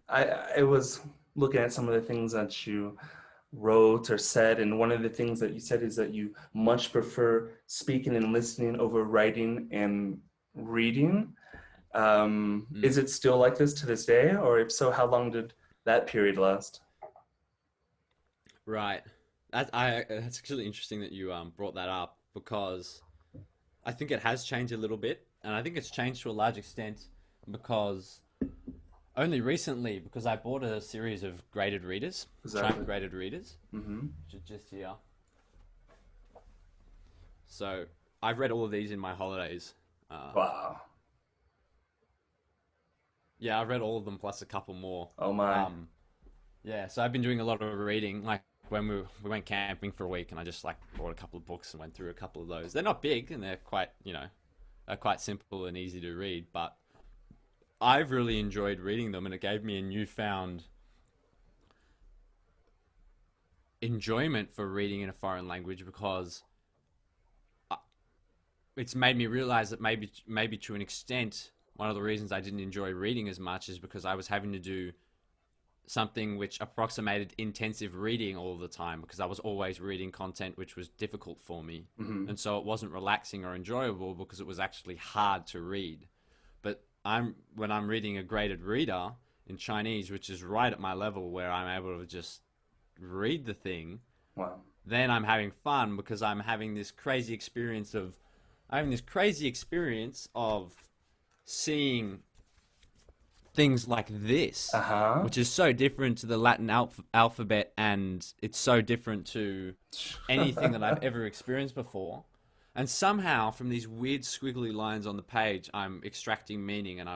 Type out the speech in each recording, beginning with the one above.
I was looking at some of the things that you wrote or said, and one of the things that you said is that you much prefer speaking and listening over writing and reading. Mm, Is it still like this to this day, or if so, how long did that period last? right. That's actually interesting that you brought that up because I think it has changed a little bit, and I think it's changed to a large extent because only recently, because I bought a series of graded readers, Chime Exactly. graded readers, Mm-hmm. which are just here. So I've read all of these in my holidays. Uh, Wow. yeah, I've read all of them plus a couple more. Oh my. Um, yeah, so I've been doing a lot of reading. Like when we went camping for a week, and I just like bought a couple of books and went through a couple of those. They're not big, and they're quite they're quite simple and easy to read. But I've really enjoyed reading them, and it gave me a newfound enjoyment for reading in a foreign language because it's made me realize that maybe to an extent one of the reasons I didn't enjoy reading as much is because I was having to do something which approximated intensive reading all the time because I was always reading content which was difficult for me. Mm-hmm. And so it wasn't relaxing or enjoyable because it was actually hard to read. But I'm when I'm reading a graded reader in Chinese, which is right at my level where I'm able to just read the thing, Wow. then I'm having fun because I'm having this crazy experience of seeing things like this, Uh-huh. which is so different to the Latin alphabet, and it's so different to anything that I've ever experienced before. And somehow, from these weird squiggly lines on the page, I'm extracting meaning, and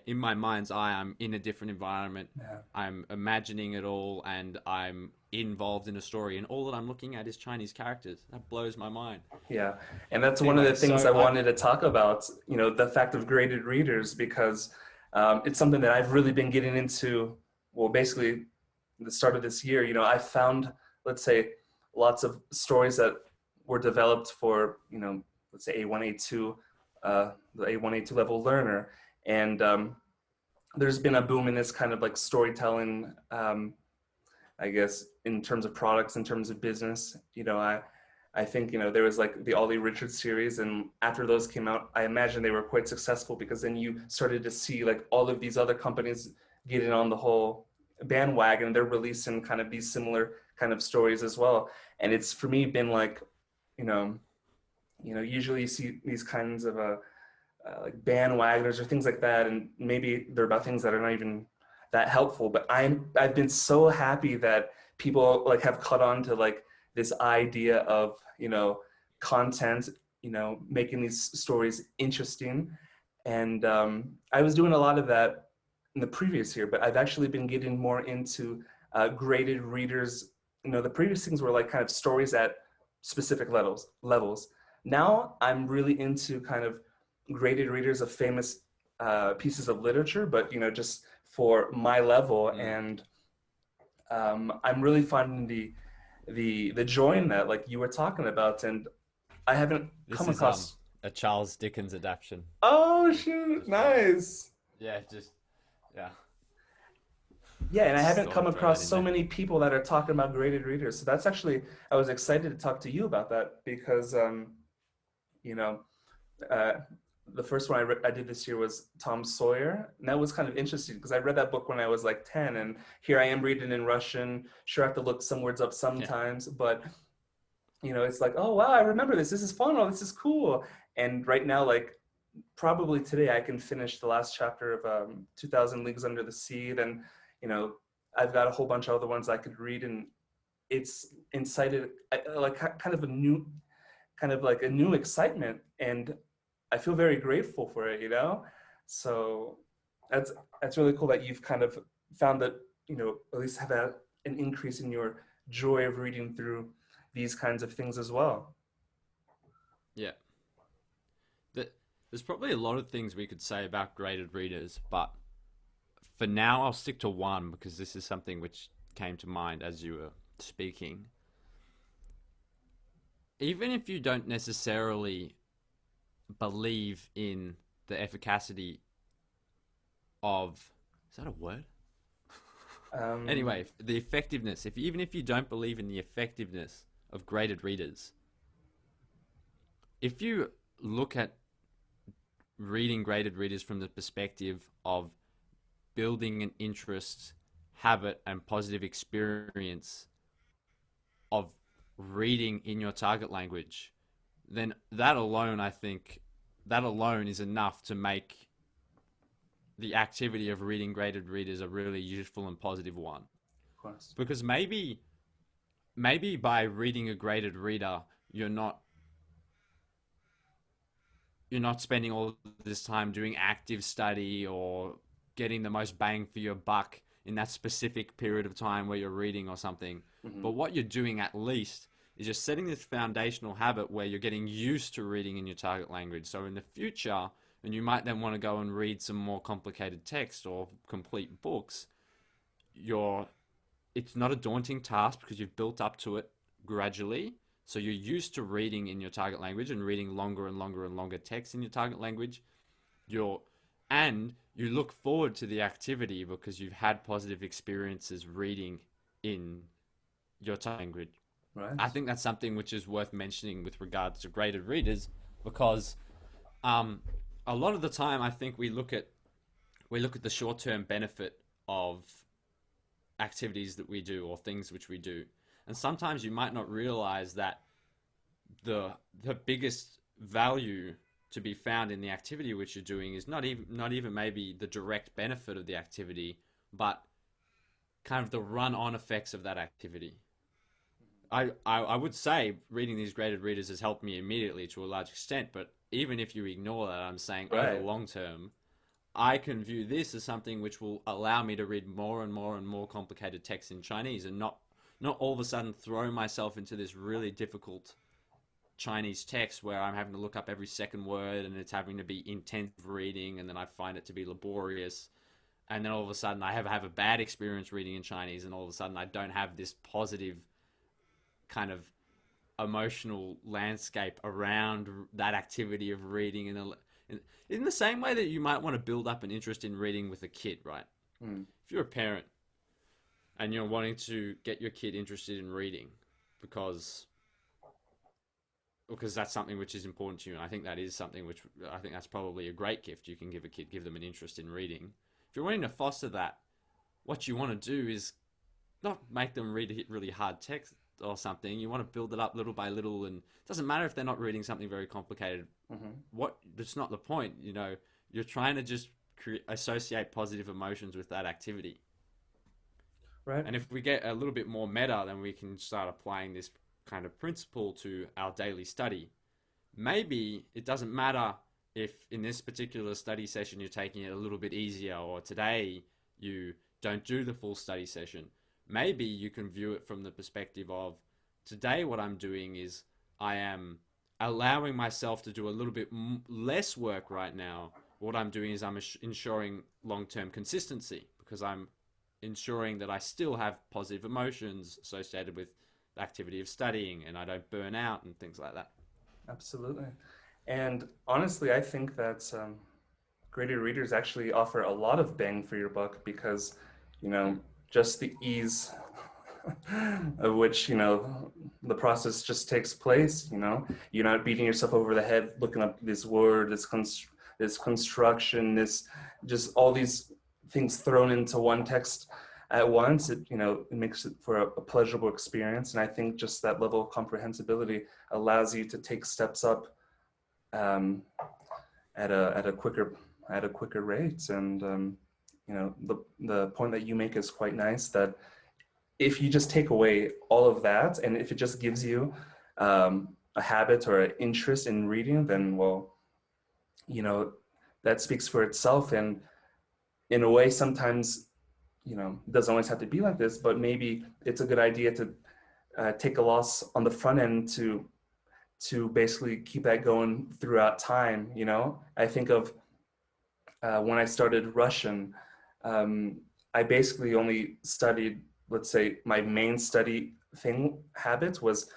in my mind's eye, I'm in a different environment. Yeah. I'm imagining it all, and I'm involved in a story, and all that I'm looking at is Chinese characters. That blows my mind. Yeah. And that's one of the Anyway, things so I I've wanted to talk about, the fact of graded readers, because it's something that I've really been getting into, well, basically the start of this year. I found, let's say, lots of stories that were developed for, let's say A1, A2, the A1, A2 level learner. And there's been a boom in this kind of like storytelling, I guess, in terms of products, in terms of business. I think, there was like the Ollie Richards series, and after those came out, I imagine they were quite successful because then you started to see like all of these other companies getting on the whole bandwagon. They're releasing kind of these similar kind of stories as well. And it's for me been like, you know, usually you see these kinds of like bandwagoners or things like that, and maybe they're about things that are not even that helpful. But I've been so happy that people like have caught on to like this idea of content, making these stories interesting. And I was doing a lot of that in the previous year, but I've actually been getting more into graded readers. The previous things were like kind of stories at specific levels. Now I'm really into kind of graded readers of famous pieces of literature, but just for my level. mm, And I'm really finding the joy in that, like you were talking about. And I haven't this come is across. a Charles Dickens adaptation. Oh shoot, Just thought, nice. yeah, just yeah, Yeah, and I just haven't thought come I'd throw that across in so there. many people that are talking about graded readers. So that's actually, I was excited to talk to you about that because, you know, uh, the first one I did this year was Tom Sawyer. And that was kind of interesting because I read that book when I was like 10, and here I am reading in Russian. Sure, I have to look some words up Yeah, sometimes, but it's like, oh wow, I remember this. This is fun. Oh, this is cool. And right now, like probably today, I can finish the last chapter of 2000 Leagues Under the Sea. Then, you know, I've got a whole bunch of other ones I could read, and it's incited like kind of a new, kind of like a new excitement, and I feel very grateful for it. So that's that's really cool that you've kind of found that at least have an increase in your joy of reading through these kinds of things as well. yeah. There's probably a lot of things we could say about graded readers, but for now, I'll stick to one because this is something which came to mind as you were speaking. Even if you don't necessarily believe in the efficacy of Is that a word? Um, Anyway, the effectiveness. If even if you don't believe in the effectiveness of graded readers, if you look at reading graded readers from the perspective of building an interest, habit, and positive experience of reading in your target language, then that alone, I think, that alone is enough to make the activity of reading graded readers a really useful and positive one. of course. Because maybe by reading a graded reader, you're not you're not spending all this time doing active study or getting the most bang for your buck in that specific period of time where you're reading or something. Hmm. But what you're doing at least is just setting this foundational habit where you're getting used to reading in your target language. So in the future, and you might then want to go and read some more complicated text or complete books, you're it's not a daunting task because you've built up to it gradually. So you're used to reading in your target language and reading longer and longer and longer text in your target language. You're and you look forward to the activity because you've had positive experiences reading in your target language. I Right. think that's something which is worth mentioning with regards to graded readers because um, a lot of the time I think we look at the short term benefit of activities that we do or things which we do. And sometimes you might not realize that the biggest value to be found in the activity which you're doing is not even maybe the direct benefit of the activity, but kind of the run-on effects of that activity. I would say reading these graded readers has helped me immediately to a large extent, but even if you ignore that, I'm saying over Right. long term, I can view this as something which will allow me to read more and more and more complicated text in Chinese and not all of a sudden throw myself into this really difficult Chinese text where I'm having to look up every second word and it's having to be intense reading and then I find it to be laborious. And then all of a sudden I have a bad experience reading in Chinese and all of a sudden I don't have this positive kind of emotional landscape around that activity of reading in the same way that you might want to build up an interest in reading with a kid, right? Mm. If you're a parent and you're wanting to get your kid interested in reading because that's something which is important to you, and I think that is something which I think that's probably a great gift you can give a kid, give them an interest in reading. If you're wanting to foster that, what you want to do is not make them read really hard text or something. You want to build it up little by little, and it doesn't matter if they're not reading something very complicated. Hmm. What That's not the point. You're trying to just associate positive emotions with that activity. Right. And if we get a little bit more meta, then we can start applying this kind of principle to our daily study. Maybe it doesn't matter if in this particular study session you're taking it a little bit easier, or today you don't do the full study session. Maybe you can view it from the perspective of today, what I'm doing is I am allowing myself to do a little bit less work right now. What I'm doing is I'm ensuring long term consistency because I'm ensuring that I still have positive emotions associated with the activity of studying and I don't burn out and things like that. Absolutely. And honestly, I think that graded readers actually offer a lot of bang for your buck because, you know, Mm. just the ease of which, the process just takes place, you're not beating yourself over the head looking up this word, this construction, this just all these things thrown into one text at once. It makes it for a pleasurable experience. And I think just that level of comprehensibility allows you to take steps up um, at a quicker rate. And the point that you make is quite nice. That if you just take away all of that, and if it just gives you a habit or an interest in reading, then well, you know, that speaks for itself. And in a way, sometimes it doesn't always have to be like this, but maybe it's a good idea to take a loss on the front end to basically keep that going throughout time. I think of when I started Russian, I basically only studied, let's say, my main study thing habit was